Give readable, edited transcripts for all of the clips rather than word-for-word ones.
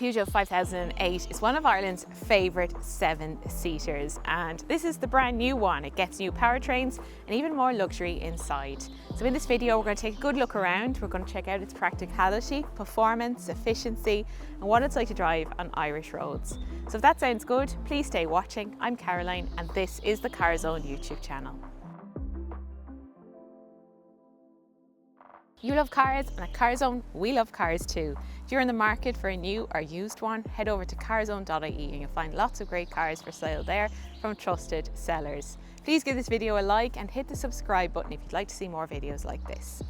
Peugeot 5008 is one of Ireland's favourite seven-seaters, and this is the brand new one. It gets new powertrains and even more luxury inside. So in this video we're going to take a good look around. We're going to check out its practicality, performance, efficiency and what it's like to drive on Irish roads. So if that sounds good, please stay watching. I'm Caroline and this is the Carzone YouTube channel. You love cars, and at Carzone, we love cars too. If you're in the market for a new or used one, head over to carzone.ie and you'll find lots of great cars for sale there from trusted sellers. Please give this video a like and hit the subscribe button if you'd like to see more videos like this.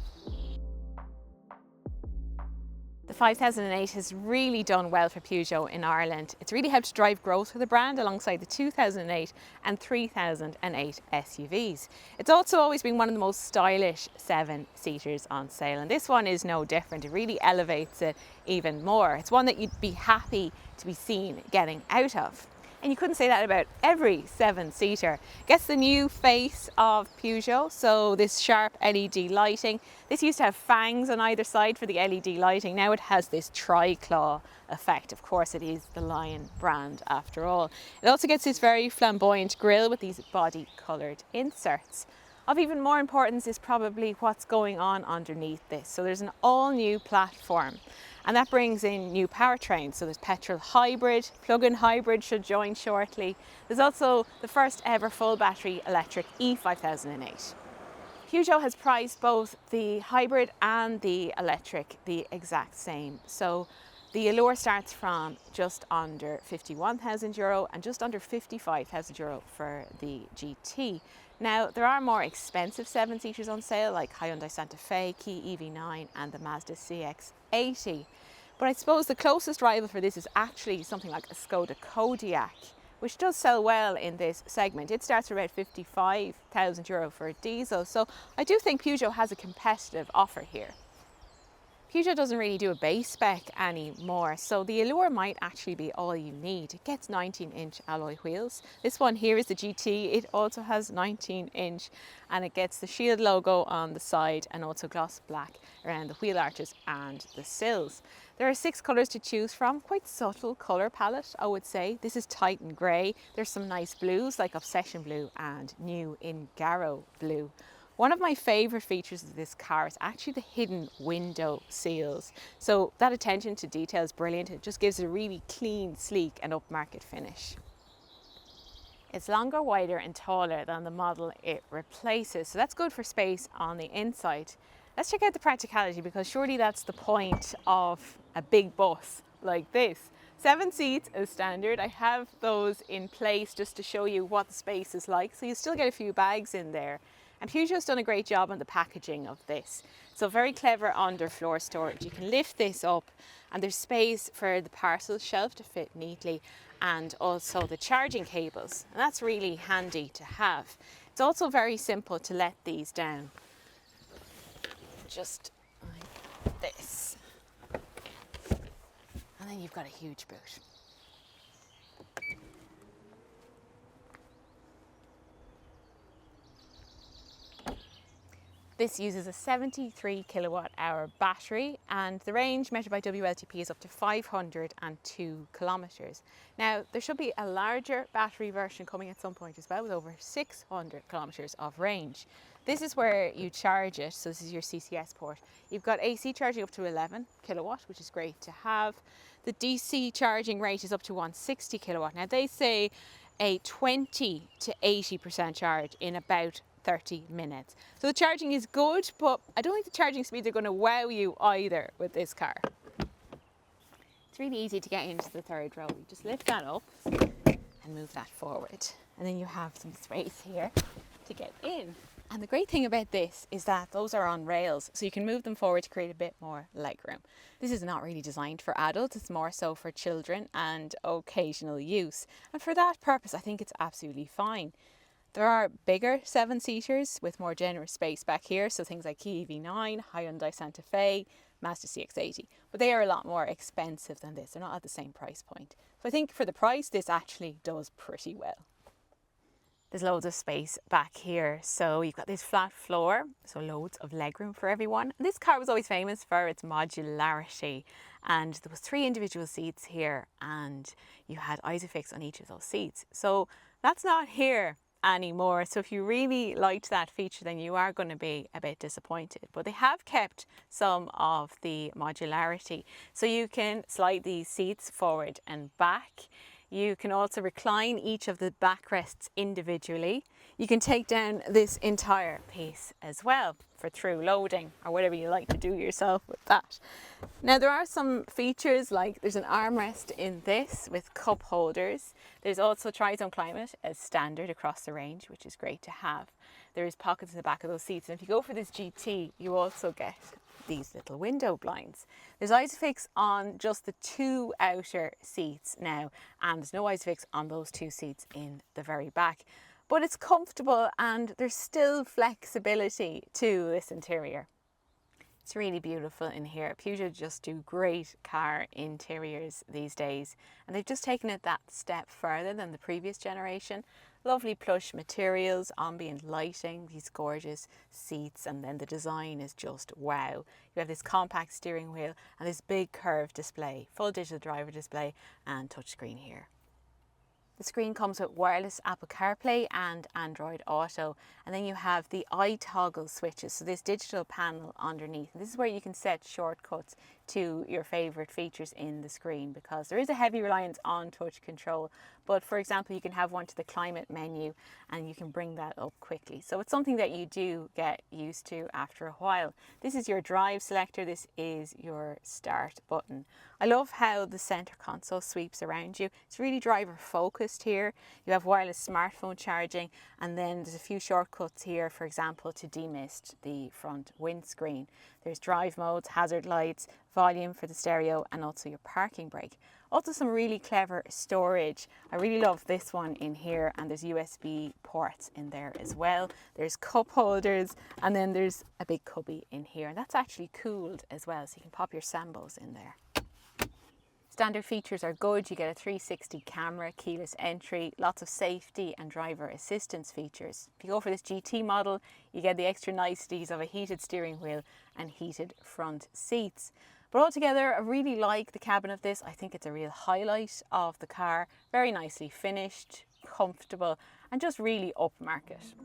The 5008 has really done well for Peugeot in Ireland. It's really helped drive growth for the brand alongside the 2008 and 3008 SUVs. It's also always been one of the most stylish seven-seaters on sale, and this one is no different. It really elevates it even more. It's one that you'd be happy to be seen getting out of. And you couldn't say that about every seven-seater. Gets the new face of Peugeot, so this sharp LED lighting. This used to have fangs on either side for the LED lighting. Now it has this tri-claw effect. Of course, it is the Lion brand after all. It also gets this very flamboyant grille with these body-coloured inserts. Of even more importance is probably what's going on underneath this. So there's an all-new platform, and that brings in new powertrains. So there's petrol hybrid, plug-in hybrid should join shortly. There's also the first ever full battery electric E5008. Peugeot has priced both the hybrid and the electric the exact same. So the Allure starts from just under €51,000 and just under €55,000 for the GT. Now, there are more expensive seven-seaters on sale like Hyundai Santa Fe, Kia EV9 and the Mazda CX-80. But I suppose the closest rival for this is actually something like a Skoda Kodiaq, which does sell well in this segment. It starts at about €55,000 for a diesel. So I do think Peugeot has a competitive offer here. Peugeot doesn't really do a base spec anymore, so the Allure might actually be all you need. It gets 19-inch alloy wheels. This one here is the GT. It also has 19-inch and it gets the Shield logo on the side and also gloss black around the wheel arches and the sills. There are 6 colours to choose from, quite subtle colour palette I would say. This is Titan Grey. There's some nice blues like Obsession Blue and new Ingaro Blue. One of my favourite features of this car is actually the hidden window seals. So that attention to detail is brilliant. It just gives it a really clean, sleek and upmarket finish. It's longer, wider and taller than the model it replaces. So that's good for space on the inside. Let's check out the practicality, because surely that's the point of a big bus like this. 7 seats as standard. I have those in place just to show you what the space is like. So you still get a few bags in there. And Peugeot's done a great job on the packaging of this. So very clever underfloor storage. You can lift this up and there's space for the parcel shelf to fit neatly and also the charging cables. And that's really handy to have. It's also very simple to let these down. Just like this. And then you've got a huge boot. This uses a 73 kilowatt hour battery and the range measured by WLTP is up to 502 kilometres. Now there should be a larger battery version coming at some point as well with over 600 kilometres of range. This is where you charge it, so this is your CCS port. You've got AC charging up to 11 kilowatt, which is great to have. The DC charging rate is up to 160 kilowatt. Now they say a 20 to 80% charge in about 30 minutes. So the charging is good, but I don't think the charging speeds are going to wow you either with this car. It's really easy to get into the third row. You just lift that up and move that forward. And then you have some space here to get in. And the great thing about this is that those are on rails, so you can move them forward to create a bit more legroom. This is not really designed for adults, it's more so for children and occasional use. And for that purpose, I think it's absolutely fine. There are bigger seven-seaters with more generous space back here, so things like Kia EV9, Hyundai Santa Fe, Mazda CX-80, but they are a lot more expensive than this. They're not at the same price point. So I think for the price, this actually does pretty well. There's loads of space back here. So you've got this flat floor, so loads of legroom for everyone. And this car was always famous for its modularity. And there was 3 individual seats here and you had Isofix on each of those seats. So that's not here anymore. So if you really liked that feature, then you are going to be a bit disappointed. But they have kept some of the modularity. So you can slide these seats forward and back. You can also recline each of the backrests individually. You can take down this entire piece as well for through loading or whatever you like to do yourself with that. Now there are some features like there's an armrest in this with cup holders. There's also Tri-Zone Climate as standard across the range, which is great to have. There's pockets in the back of those seats, and if you go for this GT, you also get these little window blinds. There's Isofix on just the 2 outer seats now, and there's no Isofix on those 2 seats in the very back. But it's comfortable and there's still flexibility to this interior. It's really beautiful in here. Peugeot just do great car interiors these days, and they've just taken it that step further than the previous generation. Lovely plush materials, ambient lighting, these gorgeous seats, and then the design is just wow. You have this compact steering wheel and this big curved display, full digital driver display and touchscreen here. The screen comes with wireless Apple CarPlay and Android Auto, and then you have the iToggle switches, so this digital panel underneath. This is where you can set shortcuts to your favourite features in the screen, because there is a heavy reliance on touch control. But for example, you can have one to the climate menu and you can bring that up quickly. So it's something that you do get used to after a while. This is your drive selector, this is your start button. I love how the centre console sweeps around you. It's really driver focused here. You have wireless smartphone charging, and then there's a few shortcuts here, for example, to demist the front windscreen. There's drive modes, hazard lights, volume for the stereo, and also your parking brake. Also some really clever storage. I really love this one in here, and there's USB ports in there as well. There's cup holders, and then there's a big cubby in here, and that's actually cooled as well, so you can pop your sambos in there. Standard features are good. You get a 360 camera, keyless entry, lots of safety and driver assistance features. If you go for this GT model, you get the extra niceties of a heated steering wheel and heated front seats. But altogether, I really like the cabin of this. I think it's a real highlight of the car. Very nicely finished, comfortable, and just really upmarket.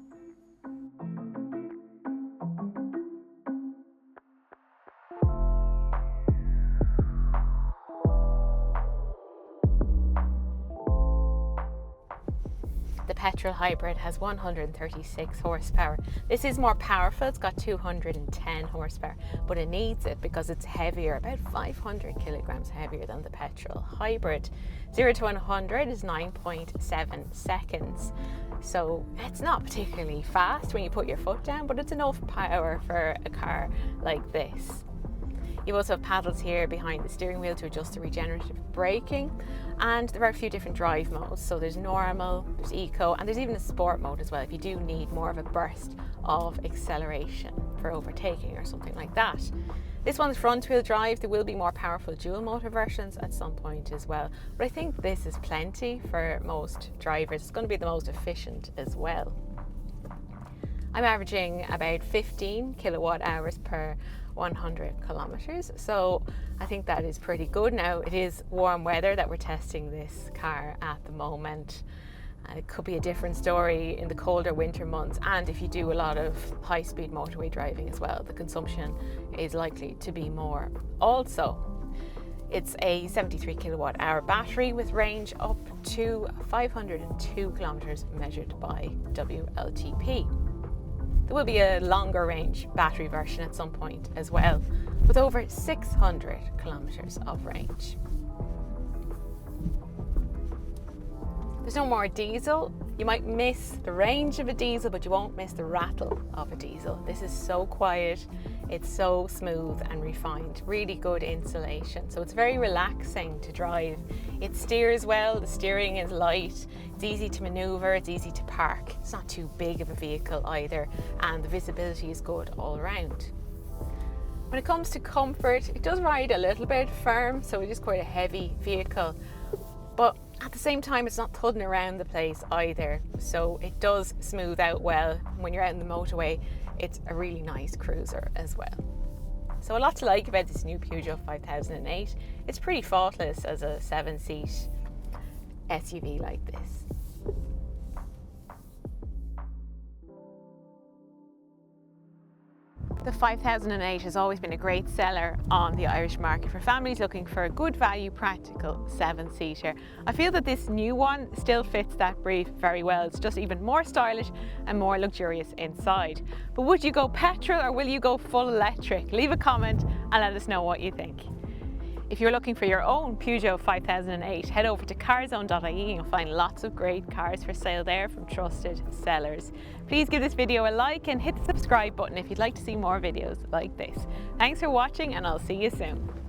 The petrol hybrid has 136 horsepower. This is more powerful, it's got 210 horsepower, but it needs it because it's heavier, about 500 kilograms heavier than the petrol hybrid. 0 to 100 is 9.7 seconds. So it's not particularly fast when you put your foot down, but it's enough power for a car like this. You also have paddles here behind the steering wheel to adjust the regenerative braking, and there are a few different drive modes. So there's normal, there's eco, and there's even a sport mode as well if you do need more of a burst of acceleration for overtaking or something like that. This one's front wheel drive. There will be more powerful dual motor versions at some point as well, but I think this is plenty for most drivers. It's going to be the most efficient as well. I'm averaging about 15 kilowatt hours per 100 kilometers, so I think that is pretty good. Now it is warm weather that we're testing this car at the moment. It could be a different story in the colder winter months, and if you do a lot of high-speed motorway driving as well, the consumption is likely to be more. Also, it's a 73 kilowatt hour battery with range up to 502 kilometers measured by WLTP. There will be a longer range battery version at some point as well, with over 600 kilometers of range. There's no more diesel. You might miss the range of a diesel, but you won't miss the rattle of a diesel. This is so quiet, it's so smooth and refined, really good insulation. So it's very relaxing to drive. It steers well, the steering is light, it's easy to maneuver, it's easy to park. It's not too big of a vehicle either, and the visibility is good all around. When it comes to comfort, it does ride a little bit firm, so it is quite a heavy vehicle. But At the same time, it's not thudding around the place either, so it does smooth out well. When you're out in the motorway, it's a really nice cruiser as well. So a lot to like about this new Peugeot 5008. It's pretty faultless as a 7-seat SUV like this. The 5008 has always been a great seller on the Irish market for families looking for a good value, practical 7-seater. I feel that this new one still fits that brief very well. It's just even more stylish and more luxurious inside. But would you go petrol or will you go full electric? Leave a comment and let us know what you think. If you're looking for your own Peugeot 5008, head over to Carzone.ie and you'll find lots of great cars for sale there from trusted sellers. Please give this video a like and hit the subscribe button if you'd like to see more videos like this. Thanks for watching and I'll see you soon.